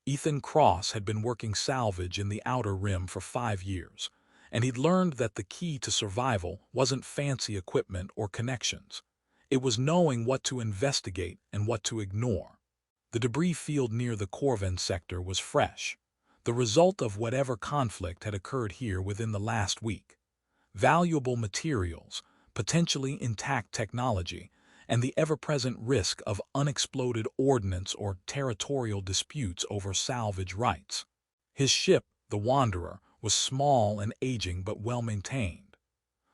Ethan Cross had been working salvage in the Outer Rim for 5 years, and he'd learned that the key to survival wasn't fancy equipment or connections. It was knowing what to investigate and what to ignore. The debris field near the Corvin sector was fresh, the result of whatever conflict had occurred here within the last week. Valuable materials, potentially intact technology, and the ever-present risk of unexploded ordnance or territorial disputes over salvage rights. His ship, the Wanderer, was small and aging but well-maintained.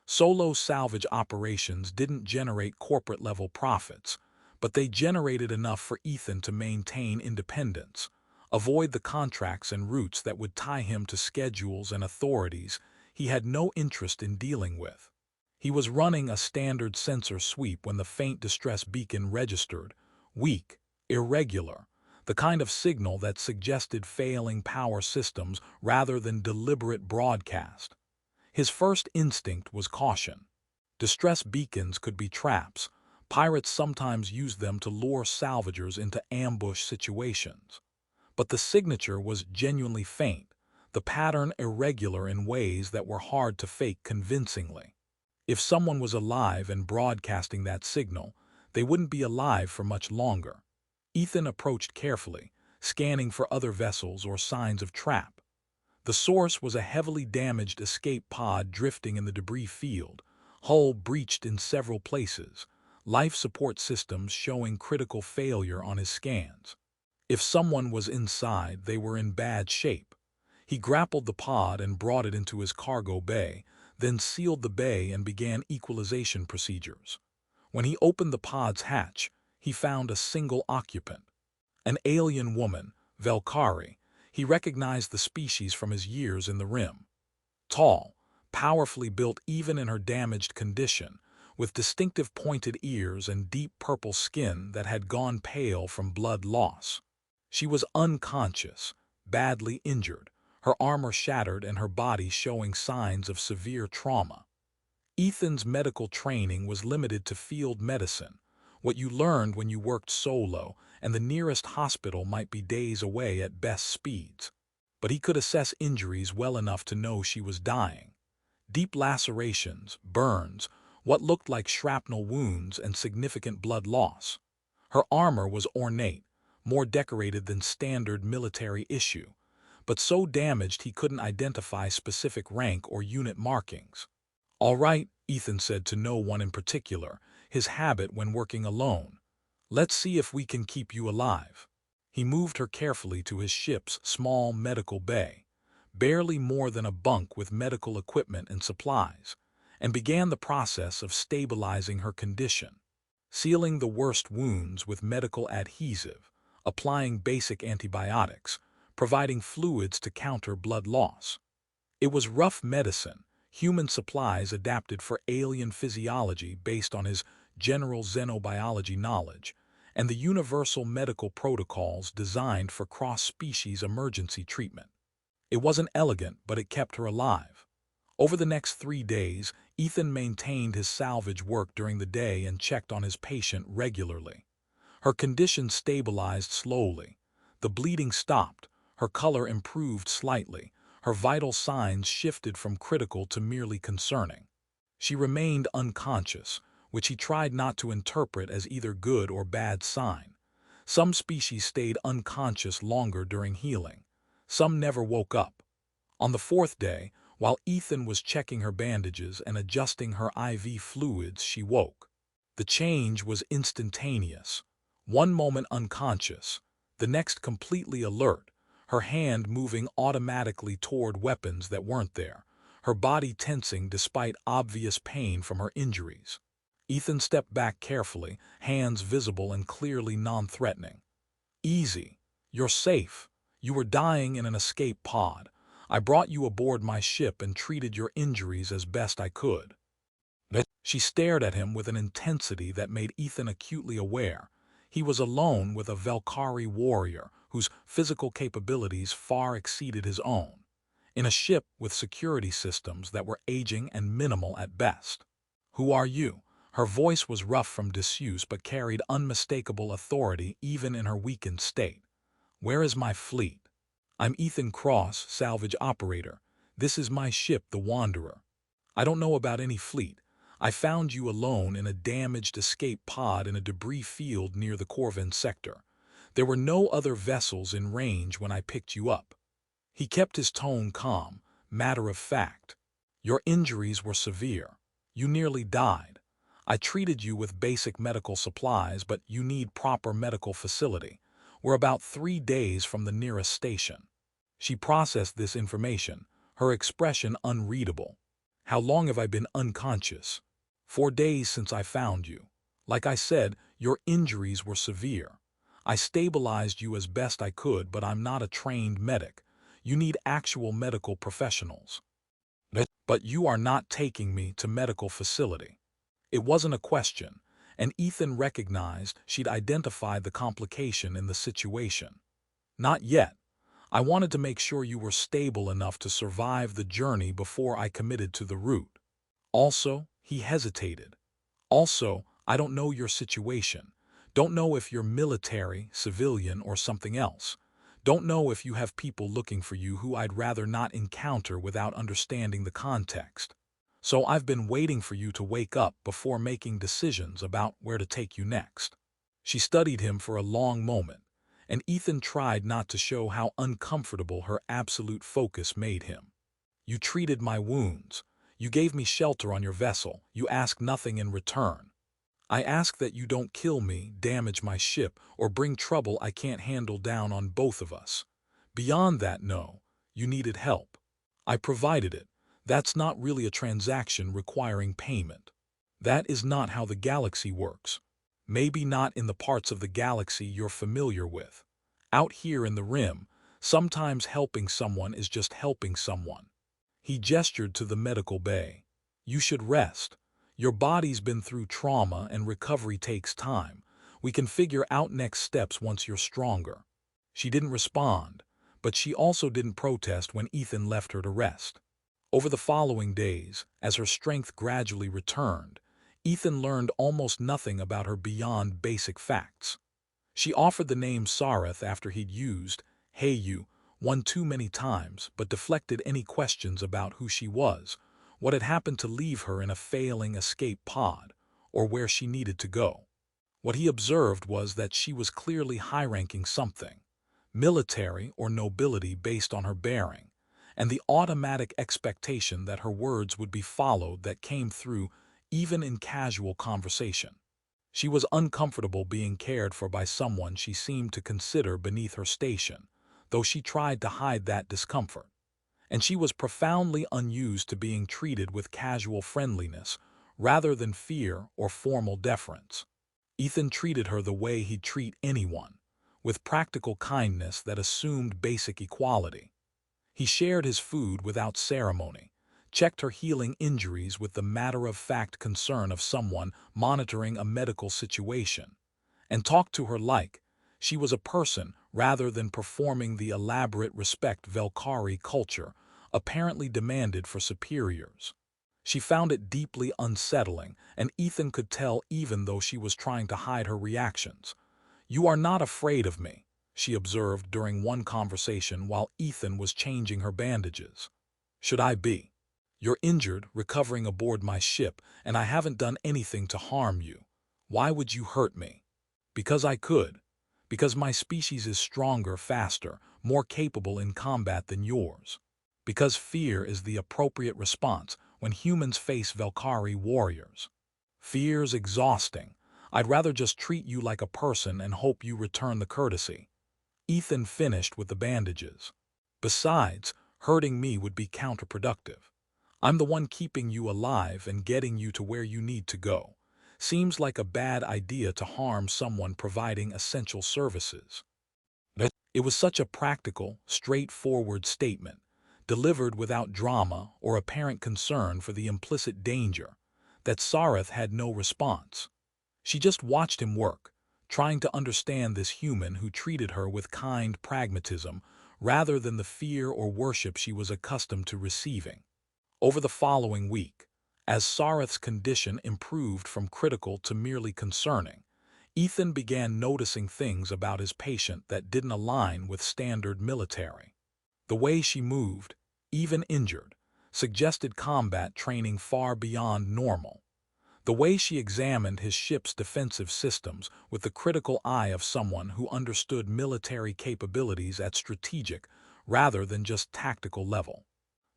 Solo salvage operations didn't generate corporate-level profits, but they generated enough for Ethan to maintain independence, avoid the contracts and routes that would tie him to schedules and authorities he had no interest in dealing with. He was running a standard sensor sweep when the faint distress beacon registered, weak, irregular, the kind of signal that suggested failing power systems rather than deliberate broadcast. His first instinct was caution. Distress beacons could be traps. Pirates sometimes used them to lure salvagers into ambush situations. But the signature was genuinely faint, the pattern irregular in ways that were hard to fake convincingly. If someone was alive and broadcasting that signal, they wouldn't be alive for much longer. Ethan approached carefully, scanning for other vessels or signs of trap. The source was a heavily damaged escape pod drifting in the debris field, hull breached in several places, life support systems showing critical failure on his scans. If someone was inside, they were in bad shape. He grappled the pod and brought it into his cargo bay, then sealed the bay and began equalization procedures. When he opened the pod's hatch, he found a single occupant. An alien woman, Vel'kari. He recognized the species from his years in the Rim. Tall, powerfully built even in her damaged condition, with distinctive pointed ears and deep purple skin that had gone pale from blood loss. She was unconscious, badly injured, her armor shattered and her body showing signs of severe trauma. Ethan's medical training was limited to field medicine, what you learned when you worked solo, and the nearest hospital might be days away at best speeds. But he could assess injuries well enough to know she was dying. Deep lacerations, burns, what looked like shrapnel wounds, and significant blood loss. Her armor was ornate, more decorated than standard military issue, but so damaged he couldn't identify specific rank or unit markings. "All right," Ethan said to no one in particular, his habit when working alone. "Let's see if we can keep you alive." He moved her carefully to his ship's small medical bay, barely more than a bunk with medical equipment and supplies, and began the process of stabilizing her condition, sealing the worst wounds with medical adhesive, applying basic antibiotics, providing fluids to counter blood loss. It was rough medicine, human supplies adapted for alien physiology based on his general xenobiology knowledge, and the universal medical protocols designed for cross-species emergency treatment. It wasn't elegant, but it kept her alive. Over the next 3 days, Ethan maintained his salvage work during the day and checked on his patient regularly. Her condition stabilized slowly. The bleeding stopped. Her color improved slightly. Her vital signs shifted from critical to merely concerning. She remained unconscious, which he tried not to interpret as either good or bad sign. Some species stayed unconscious longer during healing. Some never woke up. On the 4th day, while Ethan was checking her bandages and adjusting her IV fluids, she woke. The change was instantaneous. One moment unconscious, the next completely alert, her hand moving automatically toward weapons that weren't there, her body tensing despite obvious pain from her injuries. Ethan stepped back carefully, hands visible and clearly non-threatening. "Easy. You're safe. You were dying in an escape pod. I brought you aboard my ship and treated your injuries as best I could." She stared at him with an intensity that made Ethan acutely aware. He was alone with a Vel'kari warrior whose physical capabilities far exceeded his own, in a ship with security systems that were aging and minimal at best. "Who are you?" Her voice was rough from disuse but carried unmistakable authority even in her weakened state. "Where is my fleet?" I'm Ethan Cross, salvage operator. This is my ship, the Wanderer. I don't know about any fleet. I found you alone in a damaged escape pod in a debris field near the Corvin sector. There were no other vessels in range when I picked you up. He kept his tone calm, matter of fact. Your injuries were severe. You nearly died. I treated you with basic medical supplies, but you need proper medical facility. We're about 3 days from the nearest station. She processed this information, her expression unreadable. How long have I been unconscious? 4 days since I found you. Like I said, your injuries were severe. I stabilized you as best I could, but I'm not a trained medic. You need actual medical professionals. But you are not taking me to medical facility. It wasn't a question, and Ethan recognized she'd identified the complication in the situation. Not yet. I wanted to make sure you were stable enough to survive the journey before I committed to the route. Also, he hesitated. Also, I don't know your situation. Don't know if you're military, civilian, or something else. Don't know if you have people looking for you who I'd rather not encounter without understanding the context. So I've been waiting for you to wake up before making decisions about where to take you next. She studied him for a long moment, and Ethan tried not to show how uncomfortable her absolute focus made him. You treated my wounds. You gave me shelter on your vessel. You asked nothing in return. I ask that you don't kill me, damage my ship, or bring trouble I can't handle down on both of us. Beyond that, no. You needed help. I provided it. That's not really a transaction requiring payment. That is not how the galaxy works. Maybe not in the parts of the galaxy you're familiar with. Out here in the Rim, sometimes helping someone is just helping someone. He gestured to the medical bay. You should rest. Your body's been through trauma and recovery takes time. We can figure out next steps once you're stronger. She didn't respond, but she also didn't protest when Ethan left her to rest. Over the following days, as her strength gradually returned, Ethan learned almost nothing about her beyond basic facts. She offered the name Sareth after he'd used "Hey you" one too many times, but deflected any questions about who she was, what had happened to leave her in a failing escape pod, or where she needed to go. What he observed was that she was clearly high-ranking something, military or nobility based on her bearing, and the automatic expectation that her words would be followed that came through even in casual conversation. She was uncomfortable being cared for by someone she seemed to consider beneath her station, though she tried to hide that discomfort. And she was profoundly unused to being treated with casual friendliness rather than fear or formal deference. Ethan treated her the way he'd treat anyone, with practical kindness that assumed basic equality. He shared his food without ceremony, checked her healing injuries with the matter-of-fact concern of someone monitoring a medical situation, and talked to her like she was a person rather than performing the elaborate respect Vel'kari culture apparently demanded for superiors. She found it deeply unsettling, and Ethan could tell even though she was trying to hide her reactions. "You are not afraid of me," she observed during one conversation while Ethan was changing her bandages. "Should I be? You're injured, recovering aboard my ship, and I haven't done anything to harm you. Why would you hurt me?" "Because I could. Because my species is stronger, faster, more capable in combat than yours. Because fear is the appropriate response when humans face Vel'kari warriors. Fear's exhausting. I'd rather just treat you like a person and hope you return the courtesy." Ethan finished with the bandages. "Besides, hurting me would be counterproductive. I'm the one keeping you alive and getting you to where you need to go. Seems like a bad idea to harm someone providing essential services." It was such a practical, straightforward statement, delivered without drama or apparent concern for the implicit danger, that Sareth had no response. She just watched him work, trying to understand this human who treated her with kind pragmatism rather than the fear or worship she was accustomed to receiving. Over the following week, as Sareth's condition improved from critical to merely concerning, Ethan began noticing things about his patient that didn't align with standard military. The way she moved, even injured, suggested combat training far beyond normal. The way she examined his ship's defensive systems with the critical eye of someone who understood military capabilities at strategic rather than just tactical level.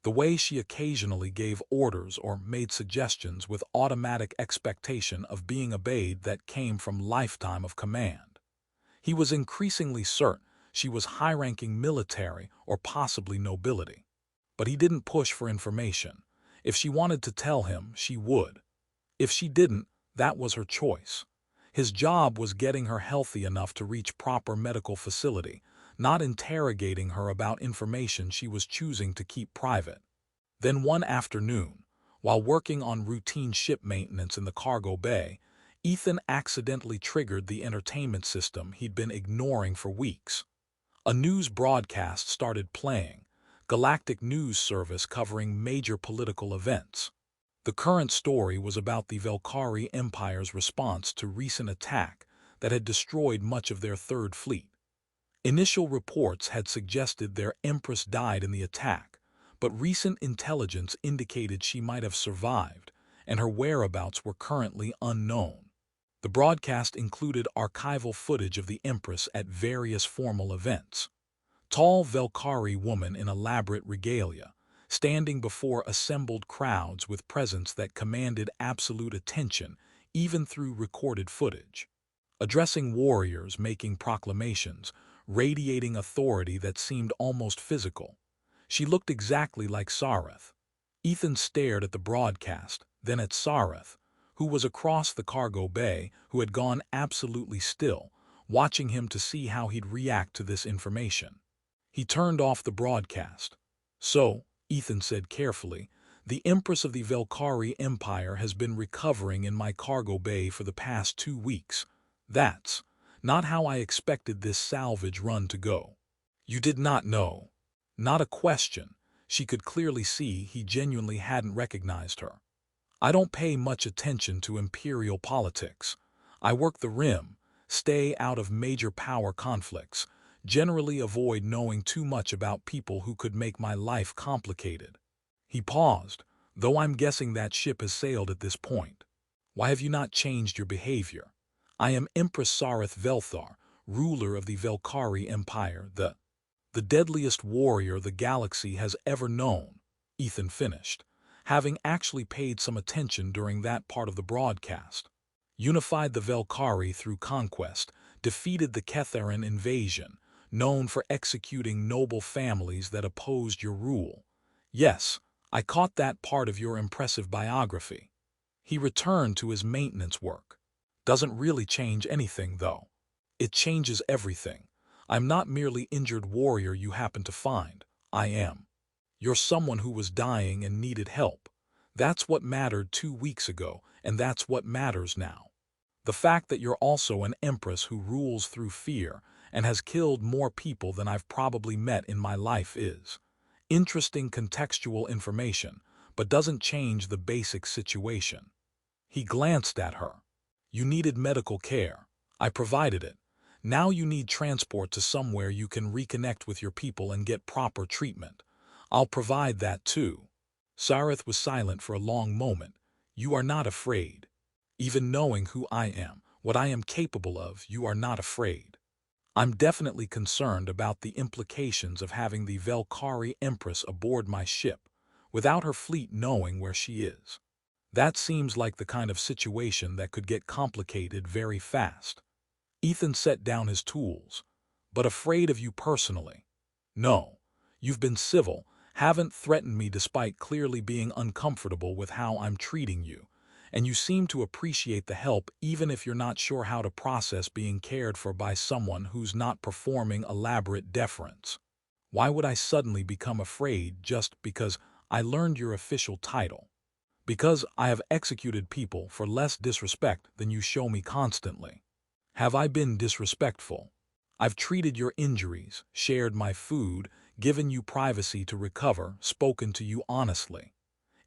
The way she occasionally gave orders or made suggestions with automatic expectation of being obeyed that came from lifetime of command. He was increasingly certain she was high-ranking military or possibly nobility. But he didn't push for information. If she wanted to tell him, she would. If she didn't, that was her choice. His job was getting her healthy enough to reach proper medical facility, not interrogating her about information she was choosing to keep private. Then one afternoon, while working on routine ship maintenance in the cargo bay, Ethan accidentally triggered the entertainment system he'd been ignoring for weeks. A news broadcast started playing, galactic news service covering major political events. The current story was about the Vel'kari Empire's response to recent attack that had destroyed much of their third fleet. Initial reports had suggested their Empress died in the attack, but recent intelligence indicated she might have survived, and her whereabouts were currently unknown. The broadcast included archival footage of the Empress at various formal events. Tall Vel'kari woman in elaborate regalia, standing before assembled crowds with presence that commanded absolute attention even through recorded footage. Addressing warriors, making proclamations, radiating authority that seemed almost physical. She looked exactly like Sareth. Ethan stared at the broadcast, then at Sareth, who was across the cargo bay, who had gone absolutely still, watching him to see how he'd react to this information. He turned off the broadcast. "So," Ethan said carefully, "the Empress of the Vel'kari Empire has been recovering in my cargo bay for the past 2 weeks. That's not how I expected this salvage run to go." "You did not know." Not a question. She could clearly see he genuinely hadn't recognized her. "I don't pay much attention to imperial politics. I work the rim, stay out of major power conflicts, generally avoid knowing too much about people who could make my life complicated." He paused, "though I'm guessing that ship has sailed at this point. Why have you not changed your behavior? I am Empress Sareth Vel'thar, ruler of the Vel'kari Empire, the deadliest warrior the galaxy has ever known," Ethan finished, having actually paid some attention during that part of the broadcast. "Unified the Vel'kari through conquest, defeated the Ketharan invasion, known for executing noble families that opposed your rule. Yes, I caught that part of your impressive biography." He returned to his maintenance work. "Doesn't really change anything, though." "It changes everything. I'm not merely injured warrior you happen to find. I am. You're someone who was dying and needed help. That's what mattered 2 weeks ago, and that's what matters now. The fact that you're also an empress who rules through fear and has killed more people than I've probably met in my life is interesting contextual information, but doesn't change the basic situation." He glanced at her. "You needed medical care. I provided it. Now you need transport to somewhere you can reconnect with your people and get proper treatment. I'll provide that too." Sareth was silent for a long moment. "You are not afraid. Even knowing who I am, what I am capable of, you are not afraid." "I'm definitely concerned about the implications of having the Vel'kari Empress aboard my ship, without her fleet knowing where she is. That seems like the kind of situation that could get complicated very fast." Ethan set down his tools. "But afraid of you personally? No. You've been civil, haven't threatened me despite clearly being uncomfortable with how I'm treating you, and you seem to appreciate the help even if you're not sure how to process being cared for by someone who's not performing elaborate deference. Why would I suddenly become afraid just because I learned your official title? Because I have executed people for less disrespect than you show me constantly. Have I been disrespectful? I've treated your injuries, shared my food, given you privacy to recover, spoken to you honestly.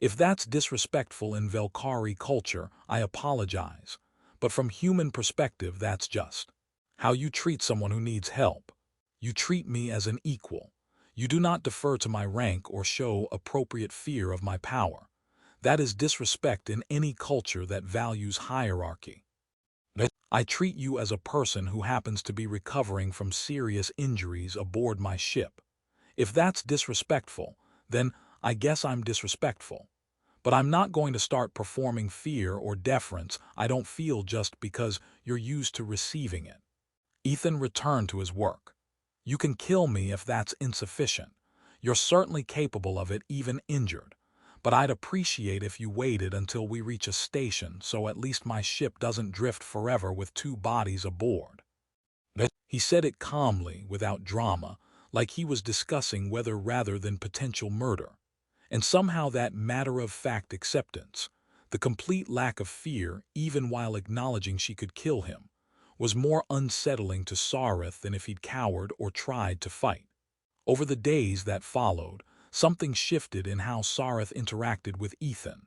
If that's disrespectful in Vel'kari culture, I apologize. But from human perspective, that's just how you treat someone who needs help. You treat me as an equal. You do not defer to my rank or show appropriate fear of my power. That is disrespect in any culture that values hierarchy. I treat you as a person who happens to be recovering from serious injuries aboard my ship. If that's disrespectful, then I guess I'm disrespectful. But I'm not going to start performing fear or deference I don't feel just because you're used to receiving it. Ethan returned to his work. You can kill me if that's insufficient. You're certainly capable of it even injured. But I'd appreciate if you waited until we reach a station so at least my ship doesn't drift forever with 2 bodies aboard. He said it calmly, without drama, like he was discussing whether rather than potential murder. And somehow that matter-of-fact acceptance, the complete lack of fear even while acknowledging she could kill him, was more unsettling to Sareth than if he'd cowered or tried to fight. Over the days that followed, something shifted in how Sareth interacted with Ethan.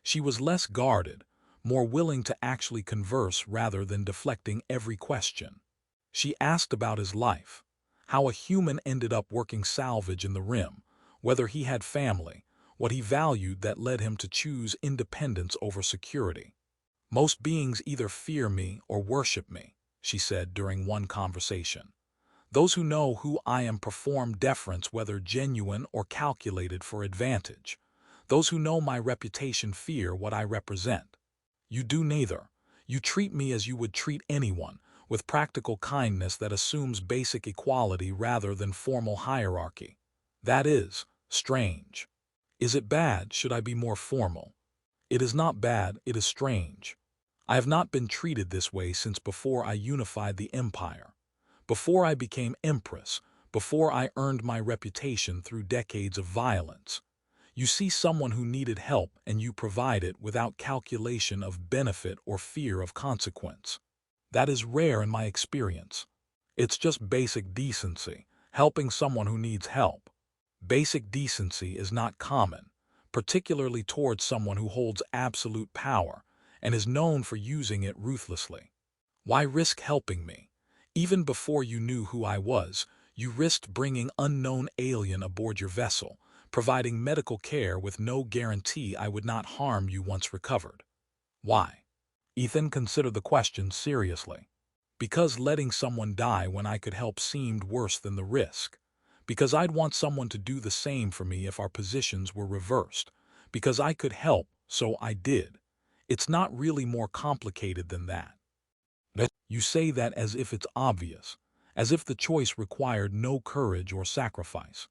She was less guarded, more willing to actually converse rather than deflecting every question. She asked about his life, how a human ended up working salvage in the Rim, whether he had family, what he valued that led him to choose independence over security. Most beings either fear me or worship me, she said during one conversation. Those who know who I am perform deference whether genuine or calculated for advantage. Those who know my reputation fear what I represent. You do neither. You treat me as you would treat anyone, with practical kindness that assumes basic equality rather than formal hierarchy. That is strange. Is it bad? Should I be more formal? It is not bad, it is strange. I have not been treated this way since before I unified the Empire. Before I became Empress, before I earned my reputation through decades of violence. You see someone who needed help and you provide it without calculation of benefit or fear of consequence. That is rare in my experience. It's just basic decency, helping someone who needs help. Basic decency is not common, particularly towards someone who holds absolute power and is known for using it ruthlessly. Why risk helping me? Even before you knew who I was, you risked bringing unknown alien aboard your vessel, providing medical care with no guarantee I would not harm you once recovered. Why? Ethan considered the question seriously. Because letting someone die when I could help seemed worse than the risk. Because I'd want someone to do the same for me if our positions were reversed. Because I could help, so I did. It's not really more complicated than that. You say that as if it's obvious, as if the choice required no courage or sacrifice.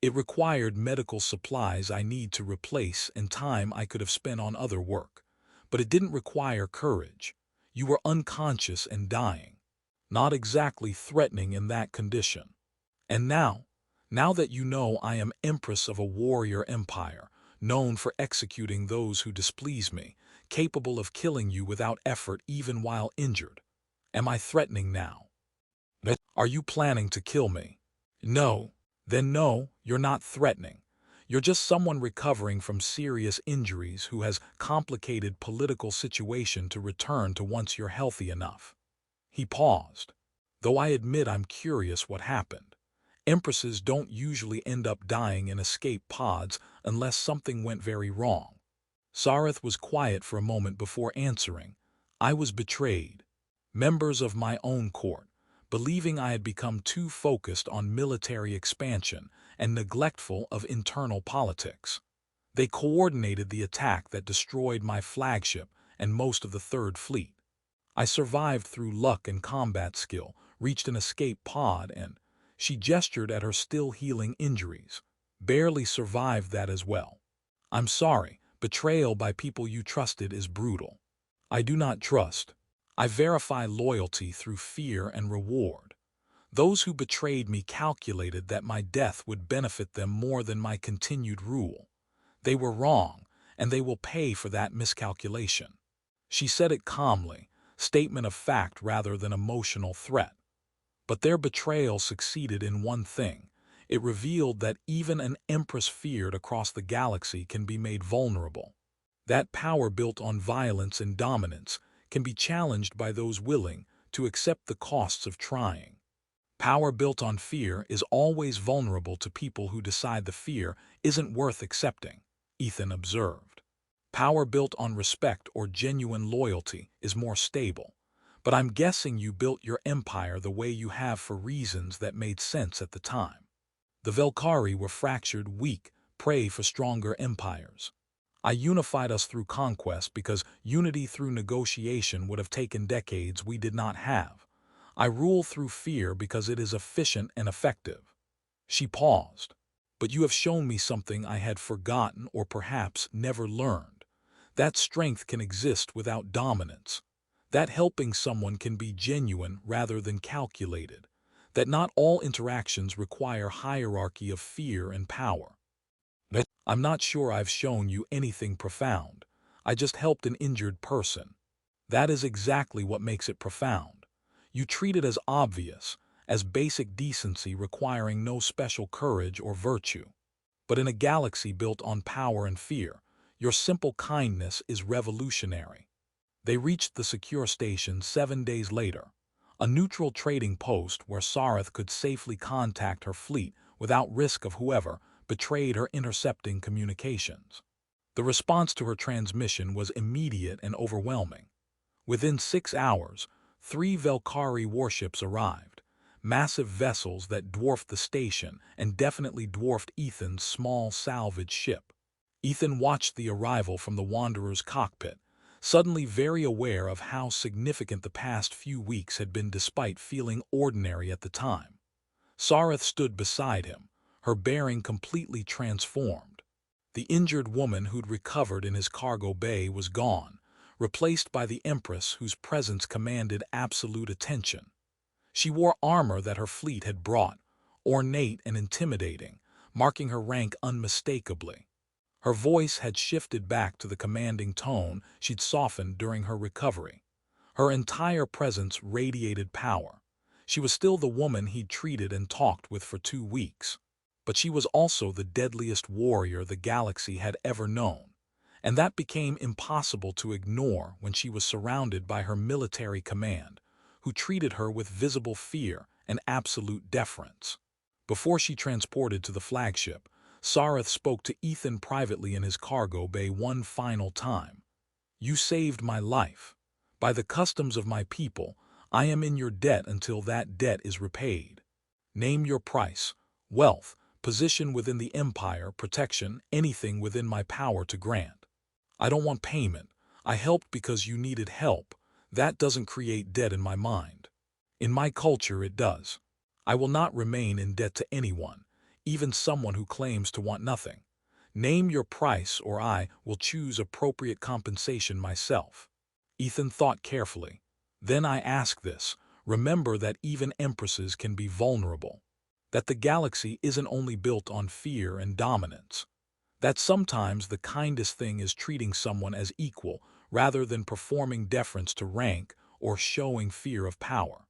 It required medical supplies I need to replace and time I could have spent on other work. But it didn't require courage. You were unconscious and dying. Not exactly threatening in that condition. And now that you know I am Empress of a warrior empire, known for executing those who displease me, capable of killing you without effort even while injured. Am I threatening now? Are you planning to kill me? No. Then no, you're not threatening. You're just someone recovering from serious injuries who has complicated political situation to return to once you're healthy enough. He paused. Though I admit I'm curious what happened. Empresses don't usually end up dying in escape pods unless something went very wrong. Sareth was quiet for a moment before answering. I was betrayed. Members of my own court, believing I had become too focused on military expansion and neglectful of internal politics. They coordinated the attack that destroyed my flagship and most of the Third Fleet. I survived through luck and combat skill, reached an escape pod and, she gestured at her still healing injuries, barely survived that as well. I'm sorry, betrayal by people you trusted is brutal. I do not trust. I verify loyalty through fear and reward. Those who betrayed me calculated that my death would benefit them more than my continued rule. They were wrong, and they will pay for that miscalculation. She said it calmly, statement of fact rather than emotional threat. But their betrayal succeeded in one thing. It revealed that even an empress feared across the galaxy can be made vulnerable. That power built on violence and dominance can be challenged by those willing to accept the costs of trying. Power built on fear is always vulnerable to people who decide the fear isn't worth accepting, Ethan observed. Power built on respect or genuine loyalty is more stable. But I'm guessing you built your empire the way you have for reasons that made sense at the time. The Vel'kari were fractured, weak, prey for stronger empires. I unified us through conquest because unity through negotiation would have taken decades we did not have. I rule through fear because it is efficient and effective. She paused. But you have shown me something I had forgotten or perhaps never learned. That strength can exist without dominance. That helping someone can be genuine rather than calculated. That not all interactions require hierarchy of fear and power. I'm not sure I've shown you anything profound. I just helped an injured person. That is exactly what makes it profound. You treat it as obvious, as basic decency requiring no special courage or virtue. But in a galaxy built on power and fear, your simple kindness is revolutionary. They reached the secure station 7 days later, a neutral trading post where Sareth could safely contact her fleet without risk of whoever betrayed her intercepting communications. The response to her transmission was immediate and overwhelming. Within 6 hours, 3 Vel'kari warships arrived, massive vessels that dwarfed the station and definitely dwarfed Ethan's small salvage ship. Ethan watched the arrival from the Wanderer's cockpit, suddenly very aware of how significant the past few weeks had been despite feeling ordinary at the time. Sareth stood beside him, her bearing completely transformed. The injured woman who'd recovered in his cargo bay was gone, replaced by the Empress whose presence commanded absolute attention. She wore armor that her fleet had brought, ornate and intimidating, marking her rank unmistakably. Her voice had shifted back to the commanding tone she'd softened during her recovery. Her entire presence radiated power. She was still the woman he'd treated and talked with for 2 weeks. But she was also the deadliest warrior the galaxy had ever known, and that became impossible to ignore when she was surrounded by her military command, who treated her with visible fear and absolute deference. Before she transported to the flagship, Sareth spoke to Ethan privately in his cargo bay one final time. "You saved my life. By the customs of my people, I am in your debt until that debt is repaid. Name your price, wealth, position within the empire, protection, anything within my power to grant. I don't want payment. I helped because you needed help. That doesn't create debt in my mind. In my culture it does. I will not remain in debt to anyone, even someone who claims to want nothing. Name your price or I will choose appropriate compensation myself." Ethan thought carefully. "Then I ask this, remember that even empresses can be vulnerable. That the galaxy isn't only built on fear and dominance. That sometimes the kindest thing is treating someone as equal rather than performing deference to rank or showing fear of power.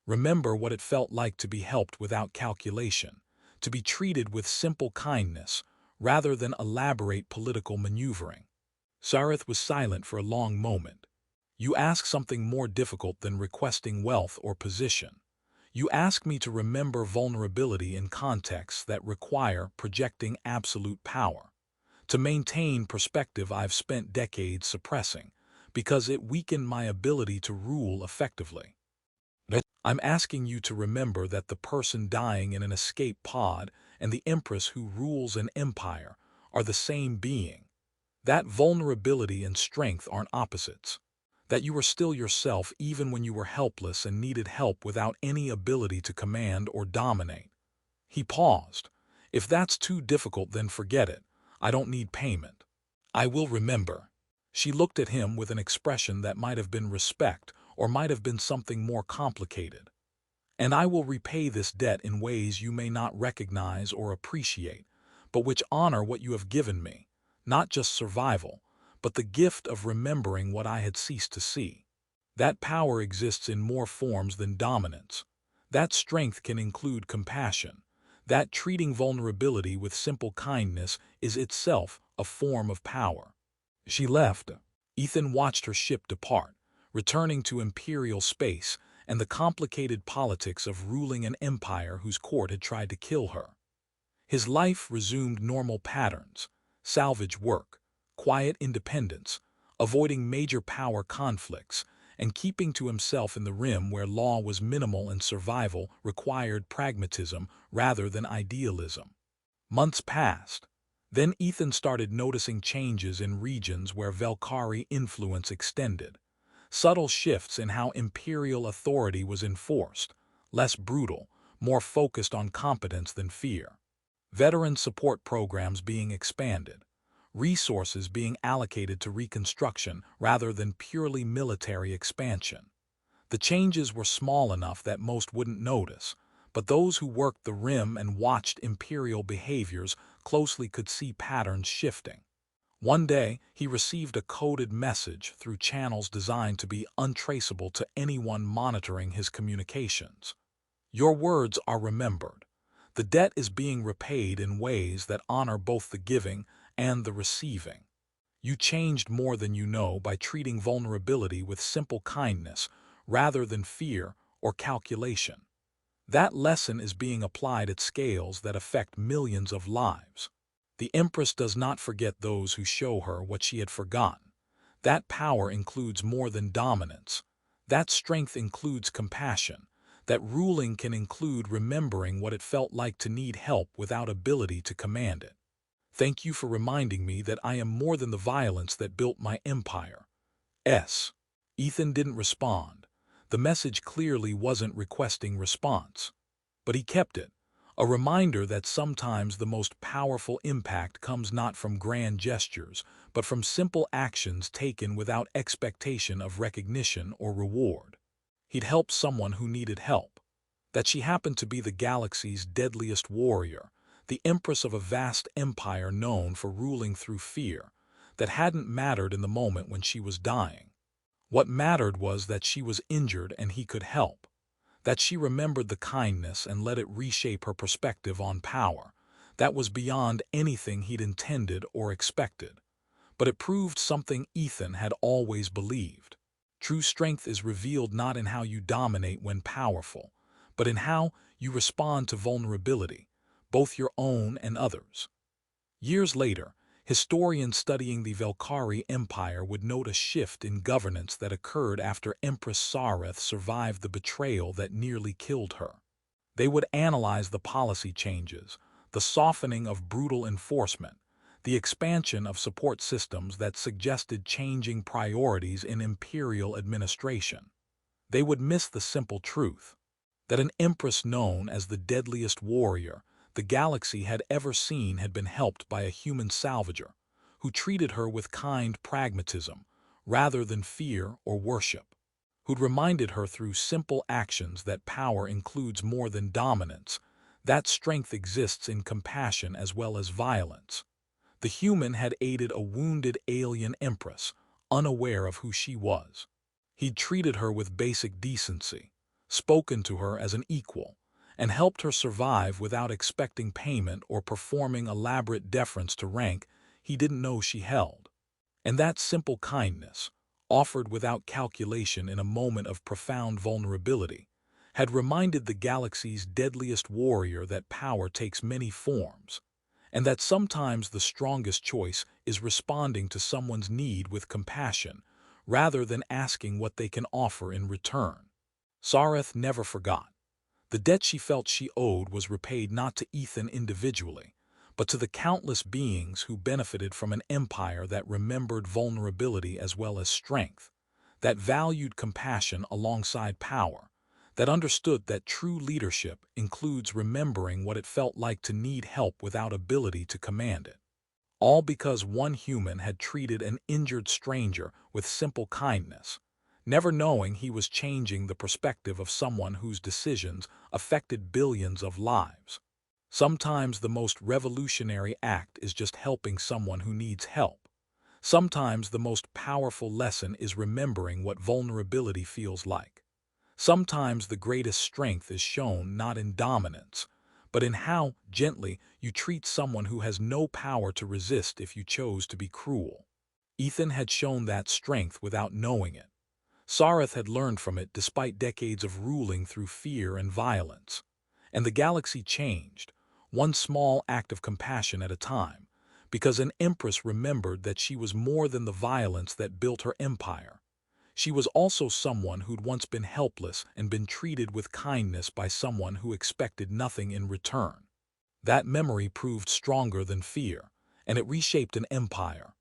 Remember what it felt like to be helped without calculation, to be treated with simple kindness rather than elaborate political maneuvering." Sareth was silent for a long moment. "You ask something more difficult than requesting wealth or position. You ask me to remember vulnerability in contexts that require projecting absolute power, to maintain perspective I've spent decades suppressing, because it weakened my ability to rule effectively. I'm asking you to remember that the person dying in an escape pod and the Empress who rules an empire are the same being. That vulnerability and strength aren't opposites. That you were still yourself even when you were helpless and needed help without any ability to command or dominate." He paused. "If that's too difficult, then forget it. I don't need payment. I will remember." She looked at him with an expression that might have been respect or might have been something more complicated. "And I will repay this debt in ways you may not recognize or appreciate, but which honor what you have given me, not just survival, but the gift of remembering what I had ceased to see. That power exists in more forms than dominance. That strength can include compassion. That treating vulnerability with simple kindness is itself a form of power." She left. Ethan watched her ship depart, returning to Imperial space and the complicated politics of ruling an empire whose court had tried to kill her. His life resumed normal patterns: salvage work, quiet independence, avoiding major power conflicts, and keeping to himself in the Rim where law was minimal and survival required pragmatism rather than idealism. Months passed. Then Ethan started noticing changes in regions where Vel'kari influence extended. Subtle shifts in how imperial authority was enforced, less brutal, more focused on competence than fear. Veteran support programs being expanded, resources being allocated to reconstruction rather than purely military expansion. The changes were small enough that most wouldn't notice, but those who worked the Rim and watched imperial behaviors closely could see patterns shifting. One day, he received a coded message through channels designed to be untraceable to anyone monitoring his communications. Your words are remembered. The debt is being repaid in ways that honor both the giving and the receiving. You changed more than you know by treating vulnerability with simple kindness rather than fear or calculation. That lesson is being applied at scales that affect millions of lives. The Empress does not forget those who show her what she had forgotten. That power includes more than dominance. That strength includes compassion. That ruling can include remembering what it felt like to need help without ability to command it. Thank you for reminding me that I am more than the violence that built my empire. Ethan didn't respond. The message clearly wasn't requesting response. But he kept it, a reminder that sometimes the most powerful impact comes not from grand gestures, but from simple actions taken without expectation of recognition or reward. He'd helped someone who needed help. That she happened to be the galaxy's deadliest warrior, the Empress of a vast empire known for ruling through fear, that hadn't mattered in the moment when she was dying. What mattered was that she was injured and he could help, that she remembered the kindness and let it reshape her perspective on power. That was beyond anything he'd intended or expected. But it proved something Ethan had always believed. True strength is revealed not in how you dominate when powerful, but in how you respond to vulnerability, both your own and others. Years later, historians studying the Vel'kari Empire would note a shift in governance that occurred after Empress Sareth survived the betrayal that nearly killed her. They would analyze the policy changes, the softening of brutal enforcement, the expansion of support systems that suggested changing priorities in imperial administration. They would miss the simple truth that an empress known as the deadliest warrior the galaxy had ever seen had been helped by a human salvager who treated her with kind pragmatism rather than fear or worship, who'd reminded her through simple actions that power includes more than dominance, that strength exists in compassion as well as violence. The human had aided a wounded alien empress, unaware of who she was. He'd treated her with basic decency, spoken to her as an equal, and helped her survive without expecting payment or performing elaborate deference to rank he didn't know she held. And that simple kindness, offered without calculation in a moment of profound vulnerability, had reminded the galaxy's deadliest warrior that power takes many forms, and that sometimes the strongest choice is responding to someone's need with compassion rather than asking what they can offer in return. Sareth never forgot. The debt she felt she owed was repaid not to Ethan individually, but to the countless beings who benefited from an empire that remembered vulnerability as well as strength, that valued compassion alongside power, that understood that true leadership includes remembering what it felt like to need help without ability to command it. All because one human had treated an injured stranger with simple kindness, never knowing he was changing the perspective of someone whose decisions affected billions of lives. Sometimes the most revolutionary act is just helping someone who needs help. Sometimes the most powerful lesson is remembering what vulnerability feels like. Sometimes the greatest strength is shown not in dominance, but in how gently you treat someone who has no power to resist if you chose to be cruel. Ethan had shown that strength without knowing it. Sareth had learned from it despite decades of ruling through fear and violence. And the galaxy changed, one small act of compassion at a time, because an Empress remembered that she was more than the violence that built her empire. She was also someone who'd once been helpless and been treated with kindness by someone who expected nothing in return. That memory proved stronger than fear, and it reshaped an empire,